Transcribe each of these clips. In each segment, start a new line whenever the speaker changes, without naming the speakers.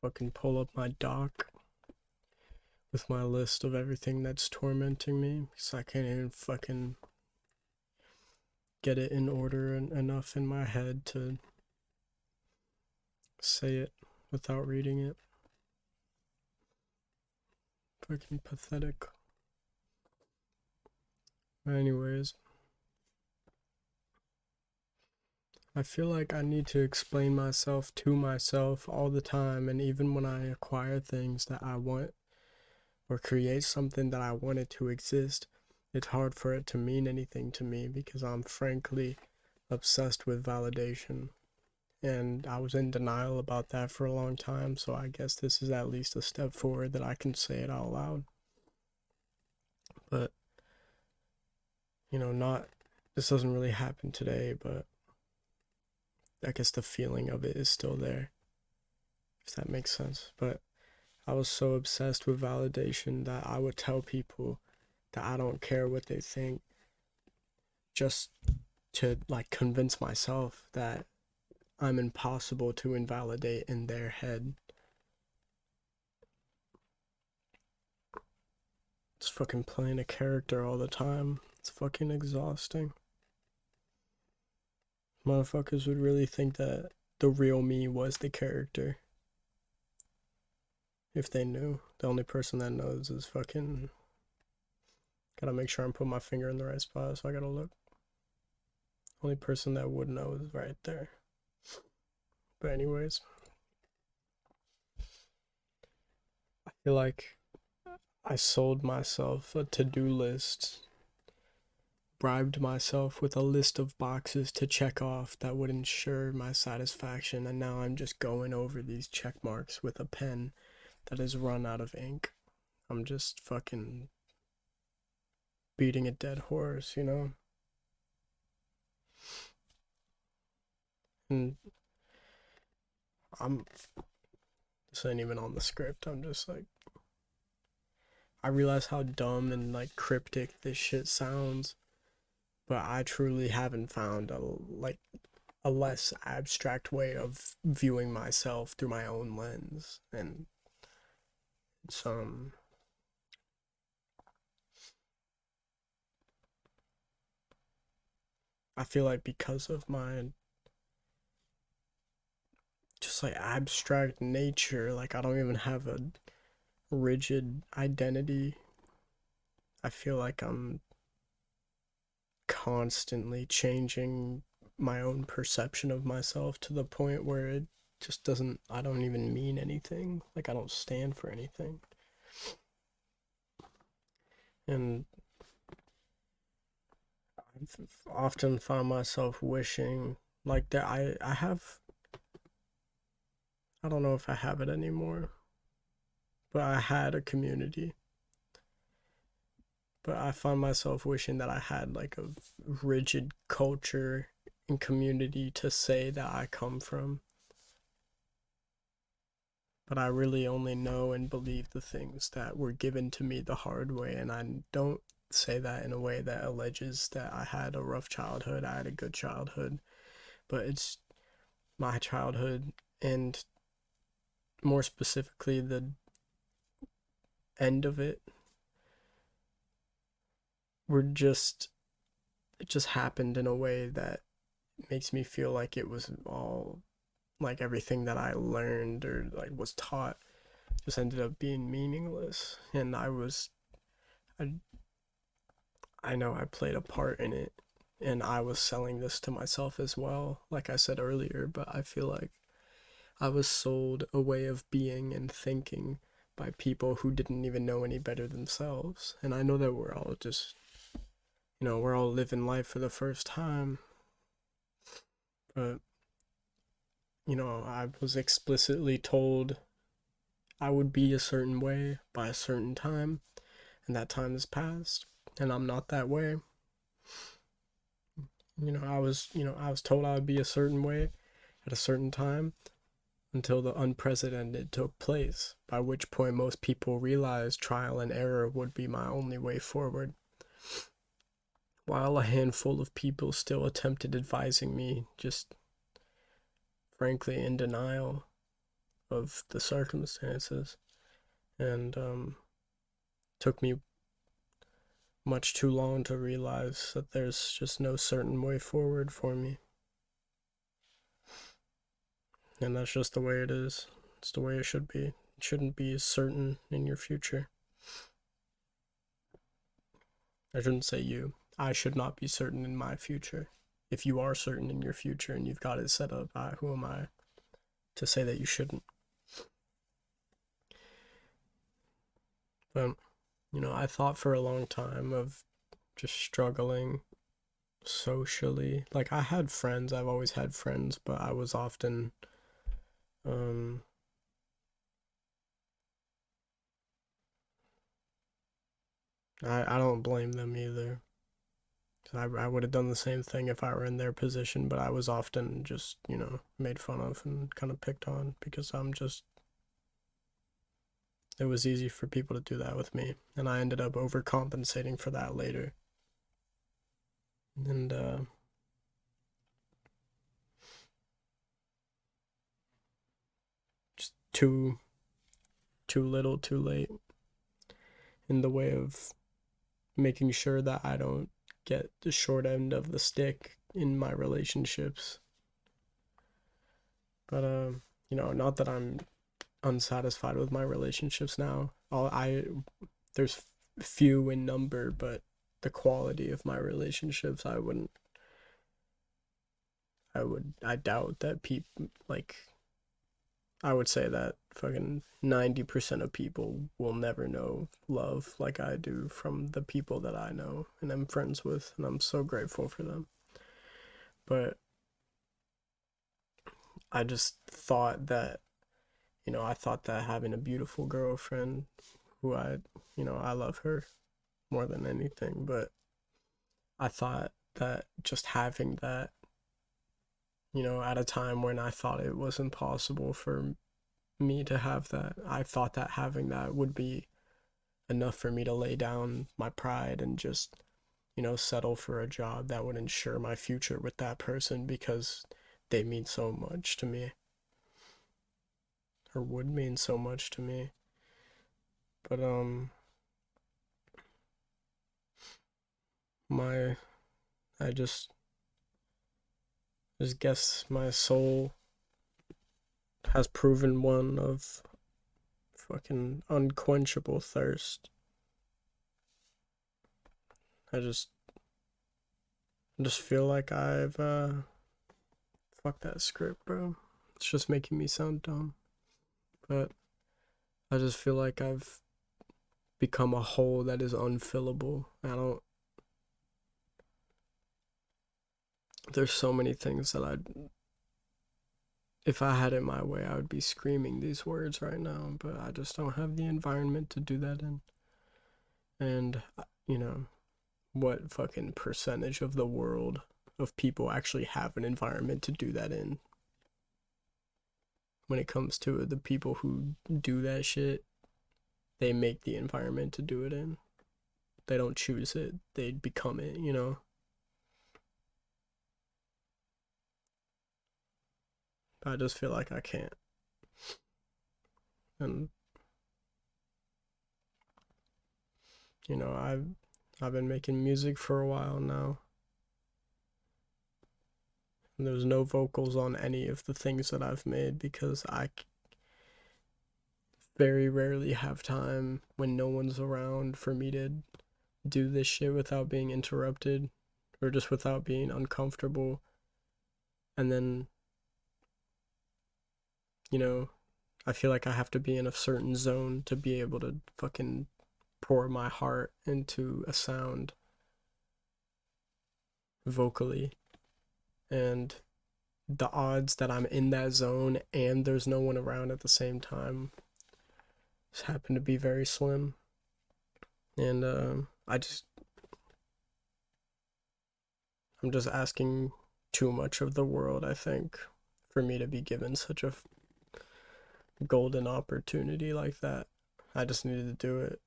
fucking pull up my doc with my list of everything that's tormenting me because I can't even fucking get it in order enough in my head to say it without reading it. Fucking pathetic. Anyways, I feel like I need to explain myself to myself all the time, and even when I acquire things that I want or create something that I want it to exist, it's hard for it to mean anything to me because I'm frankly obsessed with validation. And I was in denial about that for a long time, so I guess this is at least a step forward that I can say it out loud. But, not, this doesn't really happen today, but I guess the feeling of it is still there, if that makes sense. But I was so obsessed with validation that I would tell people that I don't care what they think just to like convince myself that I'm impossible to invalidate in their head. It's fucking playing a character all the time. It's fucking exhausting. Motherfuckers would really think that the real me was the character if they knew. The only person that knows is fucking. Gotta make sure I'm putting my finger in the right spot, so I gotta look. Only person that would know is right there. But anyways, I feel like I sold myself a to-do list, bribed myself with a list of boxes to check off that would ensure my satisfaction, and now I'm just going over these check marks with a pen that has run out of ink. I'm just fucking beating a dead horse, And I'm this ain't even on the script. I'm just like I realize how dumb and like cryptic this shit sounds, but I truly haven't found a less abstract way of viewing myself through my own lens, and it's I feel like because of my just like abstract nature, like I don't even have a rigid identity. I feel like I'm constantly changing my own perception of myself to the point where it just doesn't, I don't even mean anything. Like I don't stand for anything. And I've often found myself wishing like that I have, I don't know if I have it anymore, but I had a community. But I find myself wishing that I had like a rigid culture and community to say that I come from. But I really only know and believe the things that were given to me the hard way, and I don't say that in a way that alleges that I had a rough childhood, I had a good childhood, but it's my childhood, and more specifically the end of it, were just it just happened in a way that makes me feel like it was all like everything that I learned or like was taught just ended up being meaningless, and I I know I played a part in it, and I was selling this to myself as well, like I said earlier, but I feel like I was sold a way of being and thinking by people who didn't even know any better themselves. And I know that we're all just, we're all living life for the first time, but, I was explicitly told I would be a certain way by a certain time, and that time has passed, and I'm not that way. I was told I would be a certain way at a certain time until the unprecedented took place, by which point most people realized trial and error would be my only way forward. While a handful of people still attempted advising me, just frankly in denial of the circumstances, and took me much too long to realize that there's just no certain way forward for me. And that's just the way it is. It's the way it should be. It shouldn't be certain in your future. I shouldn't say you. I should not be certain in my future. If you are certain in your future and you've got it set up, who am I to say that you shouldn't? But, I thought for a long time of just struggling socially. Like, I had friends, I've always had friends, but I was often, um, I don't blame them either. I would have done the same thing if I were in their position, but I was often just, made fun of and kind of picked on because it was easy for people to do that with me. And I ended up overcompensating for that later. And, just too little, too late in the way of making sure that I don't get the short end of the stick in my relationships. But not that I'm unsatisfied with my relationships now. There's few in number, but the quality of my relationships, I doubt that people, like, I would say that fucking 90% of people will never know love like I do from the people that I know and I'm friends with, and I'm so grateful for them. But I just thought that, I thought that having a beautiful girlfriend who I love her more than anything, but I thought that just having that, at a time when I thought it was impossible for me to have that, I thought that having that would be enough for me to lay down my pride and just, settle for a job that would ensure my future with that person because they mean so much to me, or would mean so much to me. But my I just guess my soul has proven one of fucking unquenchable thirst. I just feel like I've fuck that script, bro. It's just making me sound dumb. But I just feel like I've become a hole that is unfillable. There's so many things that if I had it my way, I would be screaming these words right now, but I just don't have the environment to do that in. And, what fucking percentage of the world of people actually have an environment to do that in? When it comes to it, the people who do that shit, they make the environment to do it in. They don't choose it, they become it. I just feel like I can't. And I've been making music for a while now. And there's no vocals on any of the things that I've made because I very rarely have time when no one's around for me to do this shit without being interrupted or just without being uncomfortable. And then, I feel like I have to be in a certain zone to be able to fucking pour my heart into a sound vocally. And the odds that I'm in that zone and there's no one around at the same time just happen to be very slim. And I'm just asking too much of the world, I think, for me to be given such a golden opportunity like that. I just needed to do it.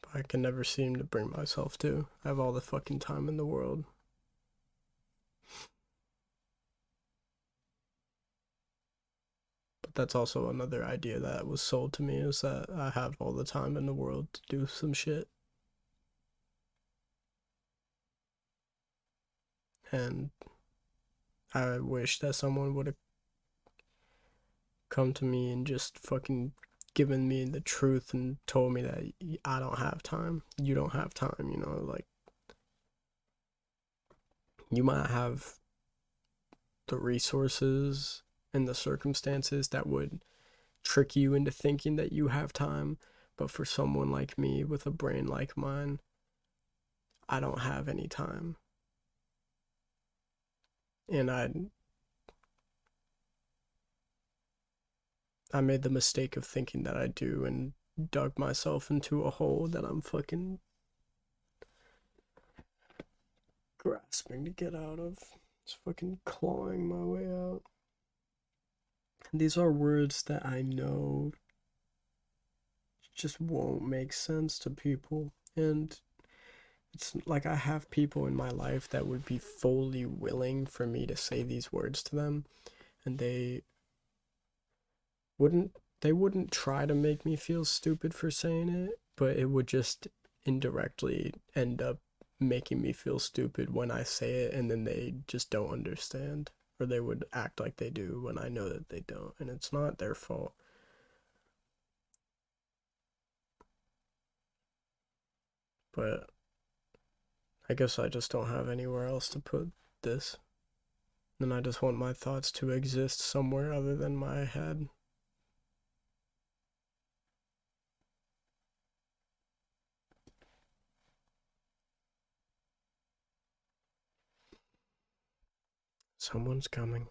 But I can never seem to bring myself to. I have all the fucking time in the world. But that's also another idea that was sold to me, is that I have all the time in the world to do some shit. And I wish that someone would have come to me and just fucking given me the truth and told me that I don't have time. You don't have time, you know, like you might have the resources and the circumstances that would trick you into thinking that you have time, but for someone like me with a brain like mine, I don't have any time. And I made the mistake of thinking that I do and dug myself into a hole that I'm fucking grasping to get out of. Just fucking clawing my way out. And these are words that I know just won't make sense to people. And it's like I have people in my life that would be fully willing for me to say these words to them, and wouldn't they wouldn't try to make me feel stupid for saying it, but it would just indirectly end up making me feel stupid when I say it, and then they just don't understand, or they would act like they do when I know that they don't, and it's not their fault. But I guess I just don't have anywhere else to put this. And I just want my thoughts to exist somewhere other than my head. Someone's coming.